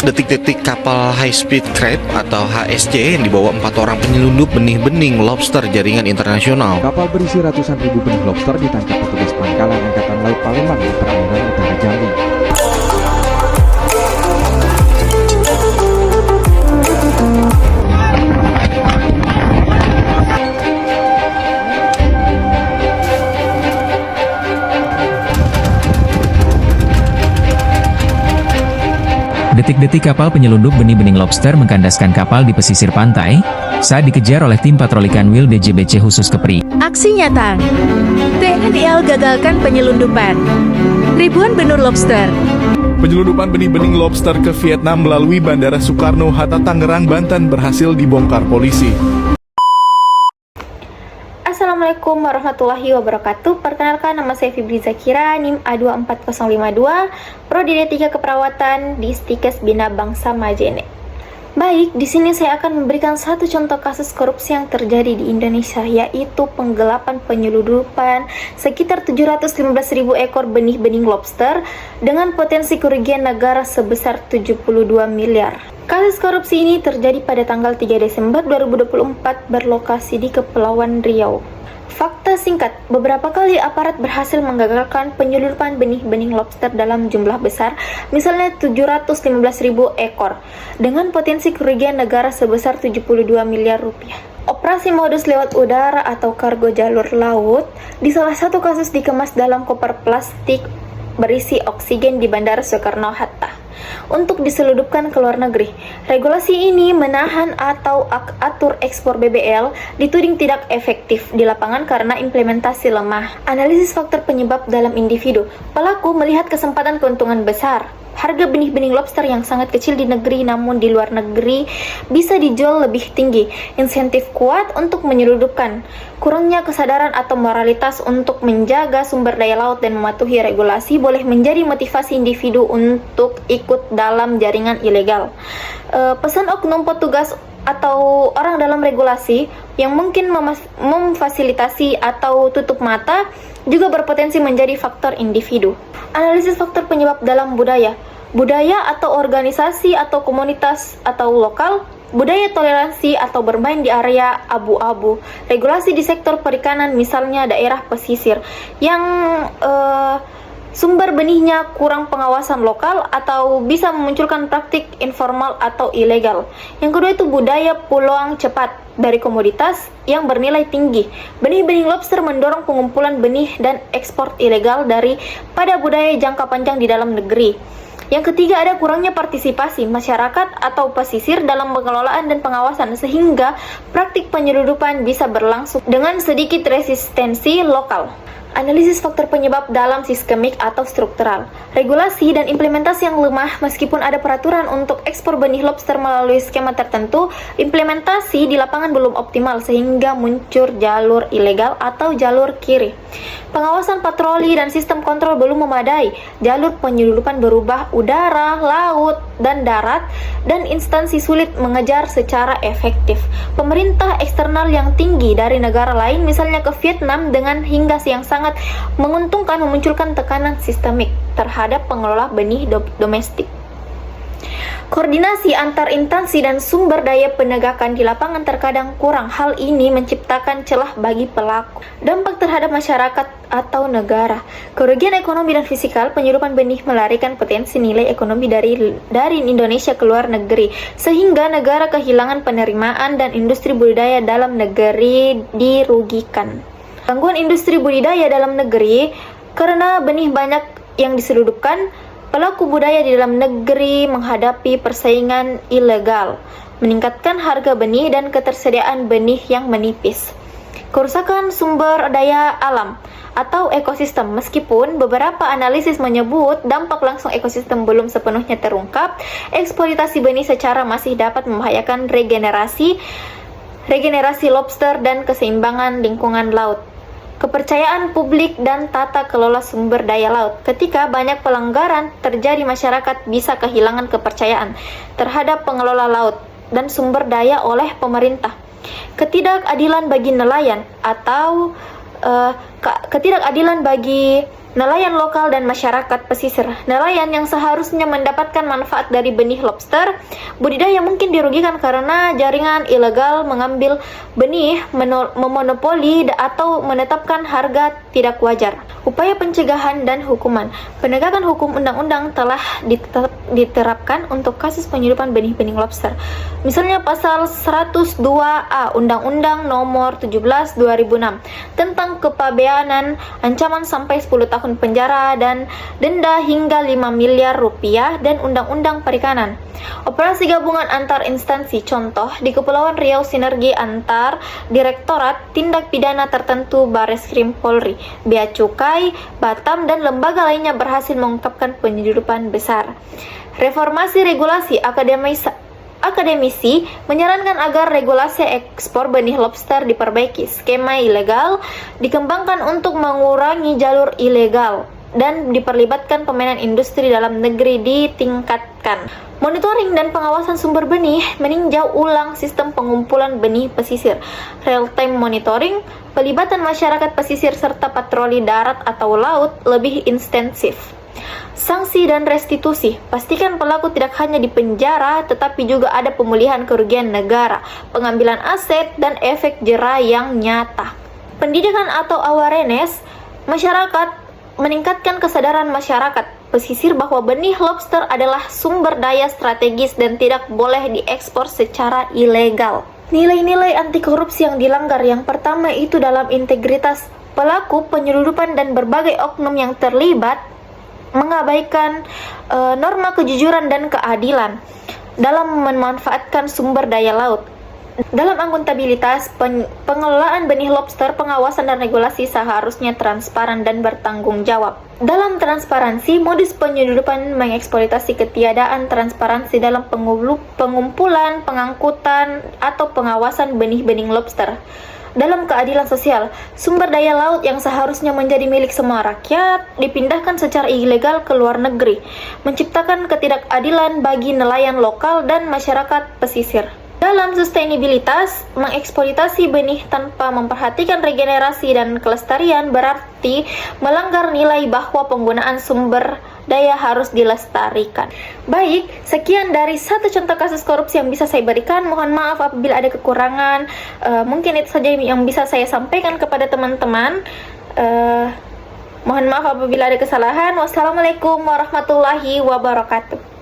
Detik-detik kapal High Speed Crab atau HSC yang dibawa 4 orang penyelundup benih-bening lobster jaringan internasional. Kapal berisi ratusan ribu benih lobster ditangkap petugas Pangkalan Angkatan Laut Palembang di perairan utara Jambi. Detik-detik kapal penyelundup benih-bening lobster mengkandaskan kapal di pesisir pantai saat dikejar oleh tim patroli Kanwil DJBC khusus Kepri. Aksi nyata, TNI AL gagalkan penyelundupan ribuan benur lobster. Penyelundupan benih-bening lobster ke Vietnam melalui Bandara Soekarno-Hatta Tangerang, Banten berhasil dibongkar polisi. Assalamualaikum warahmatullahi wabarakatuh. Perkenalkan, nama saya Fibri Zakira, NIM A24052, Prodi D3 Keperawatan di Stikes Bina Bangsa Majene. Baik, di sini saya akan memberikan satu contoh kasus korupsi yang terjadi di Indonesia, yaitu penggelapan penyelundupan sekitar 715.000 ekor benih-bening lobster dengan potensi kerugian negara sebesar 72 miliar. Kasus korupsi ini terjadi pada tanggal 3 Desember 2024 berlokasi di Kepulauan Riau. Fakta singkat, beberapa kali aparat berhasil menggagalkan penyelundupan benih-benih lobster dalam jumlah besar, misalnya 715.000 ekor, dengan potensi kerugian negara sebesar 72 miliar rupiah. Operasi modus lewat udara atau kargo jalur laut, di salah satu kasus dikemas dalam koper plastik berisi oksigen di Bandara Soekarno-Hatta untuk diselundupkan ke luar negeri. Regulasi ini menahan atau atur ekspor BBL dituding tidak efektif di lapangan karena implementasi lemah. Analisis faktor penyebab dalam individu. Pelaku melihat kesempatan keuntungan besar. Harga benih-benih lobster yang sangat kecil di negeri namun di luar negeri bisa dijual lebih tinggi. Insentif kuat untuk menyelundupkan. Kurangnya kesadaran atau moralitas untuk menjaga sumber daya laut dan mematuhi regulasi boleh menjadi motivasi individu untuk ikut dalam jaringan ilegal. Pesan oknum petugas atau orang dalam regulasi yang mungkin memfasilitasi atau tutup mata juga berpotensi menjadi faktor individu. Analisis faktor penyebab dalam budaya atau organisasi atau komunitas atau lokal, budaya toleransi atau bermain di area abu-abu, regulasi di sektor perikanan misalnya daerah pesisir yang sumber benihnya kurang pengawasan lokal atau bisa memunculkan praktik informal atau ilegal. Yang kedua itu budaya peluang cepat dari komoditas yang bernilai tinggi. Benih-benih lobster mendorong pengumpulan benih dan ekspor ilegal pada budaya jangka panjang di dalam negeri. Yang ketiga ada kurangnya partisipasi masyarakat atau pesisir dalam pengelolaan dan pengawasan sehingga praktik penyelundupan bisa berlangsung dengan sedikit resistensi lokal. Analisis faktor penyebab dalam sistemik atau struktural. Regulasi dan implementasi yang lemah meskipun ada peraturan untuk ekspor benih lobster melalui skema tertentu, implementasi di lapangan belum optimal sehingga muncul jalur ilegal atau jalur kiri. Pengawasan patroli dan sistem kontrol belum memadai. Jalur penyelundupan berubah udara, laut, dan darat, dan instansi sulit mengejar secara efektif. Pemerintah eksternal yang tinggi dari negara lain, misalnya ke Vietnam, dengan hingga yang sangat menguntungkan memunculkan tekanan sistemik terhadap pengelola benih domestik. Koordinasi antar instansi dan sumber daya penegakan di lapangan terkadang kurang. Hal ini menciptakan celah bagi pelaku. Dampak terhadap masyarakat atau negara. Kerugian ekonomi dan fisikal, penyelundupan benih melarikan potensi nilai ekonomi dari Indonesia ke luar negeri, sehingga negara kehilangan penerimaan dan industri budidaya dalam negeri dirugikan. Gangguan industri budidaya dalam negeri karena benih banyak yang diselundupkan. Pelaku budaya di dalam negeri menghadapi persaingan ilegal, meningkatkan harga benih dan ketersediaan benih yang menipis. Kerusakan sumber daya alam atau ekosistem. Meskipun beberapa analisis menyebut dampak langsung ekosistem belum sepenuhnya terungkap, eksploitasi benih secara masih dapat membahayakan regenerasi lobster dan keseimbangan lingkungan laut. Kepercayaan publik dan tata kelola sumber daya laut. Ketika banyak pelanggaran terjadi, masyarakat bisa kehilangan kepercayaan terhadap pengelola laut dan sumber daya oleh pemerintah. Ketidakadilan bagi nelayan atau ketidakadilan bagi nelayan lokal dan masyarakat pesisir. Nelayan yang seharusnya mendapatkan manfaat dari benih lobster, budidaya mungkin dirugikan karena jaringan ilegal mengambil benih, memonopoli atau menetapkan harga tidak wajar. Upaya pencegahan dan hukuman. Penegakan hukum undang-undang telah diterapkan untuk kasus penyelundupan benih-benih lobster. Misalnya pasal 102A Undang-Undang Nomor 17 2006 tentang kepabeanan, ancaman sampai 10 tahun penjara dan denda hingga 5 miliar rupiah, dan Undang-Undang Perikanan. Operasi gabungan antar instansi, contoh di Kepulauan Riau sinergi antar Direktorat Tindak Pidana Tertentu Bareskrim Polri, Bea Cukai, Batam, dan lembaga lainnya berhasil mengungkapkan penyelundupan besar. Reformasi regulasi. Akademisi menyarankan agar regulasi ekspor benih lobster diperbaiki, skema ilegal dikembangkan untuk mengurangi jalur ilegal, dan diperlibatkan pemain industri dalam negeri ditingkatkan. Monitoring dan pengawasan sumber benih, meninjau ulang sistem pengumpulan benih pesisir, real-time monitoring, pelibatan masyarakat pesisir serta patroli darat atau laut lebih intensif. Sanksi dan restitusi. Pastikan pelaku tidak hanya dipenjara, tetapi juga ada pemulihan kerugian negara, pengambilan aset, dan efek jera yang nyata. Pendidikan atau awareness, masyarakat meningkatkan kesadaran masyarakat pesisir bahwa benih lobster adalah sumber daya strategis dan tidak boleh diekspor secara ilegal. Nilai-nilai anti korupsi yang dilanggar, yang pertama itu dalam integritas pelaku penyelundupan dan berbagai oknum yang terlibat mengabaikan norma kejujuran dan keadilan dalam memanfaatkan sumber daya laut. Dalam akuntabilitas, pengelolaan benih lobster, pengawasan dan regulasi seharusnya transparan dan bertanggung jawab. Dalam transparansi, modus penyelundupan mengeksploitasi ketiadaan transparansi dalam pengumpulan, pengangkutan, atau pengawasan benih-benih lobster. Dalam keadilan sosial, sumber daya laut yang seharusnya menjadi milik semua rakyat dipindahkan secara ilegal ke luar negeri, menciptakan ketidakadilan bagi nelayan lokal dan masyarakat pesisir. Dalam sustainabilitas, mengeksploitasi benih tanpa memperhatikan regenerasi dan kelestarian berarti melanggar nilai bahwa penggunaan sumber daya harus dilestarikan. Baik, sekian dari satu contoh kasus korupsi yang bisa saya berikan. Mohon maaf apabila ada kekurangan. Mungkin itu saja yang bisa saya sampaikan kepada teman-teman. Mohon maaf apabila ada kesalahan. Wassalamualaikum warahmatullahi wabarakatuh.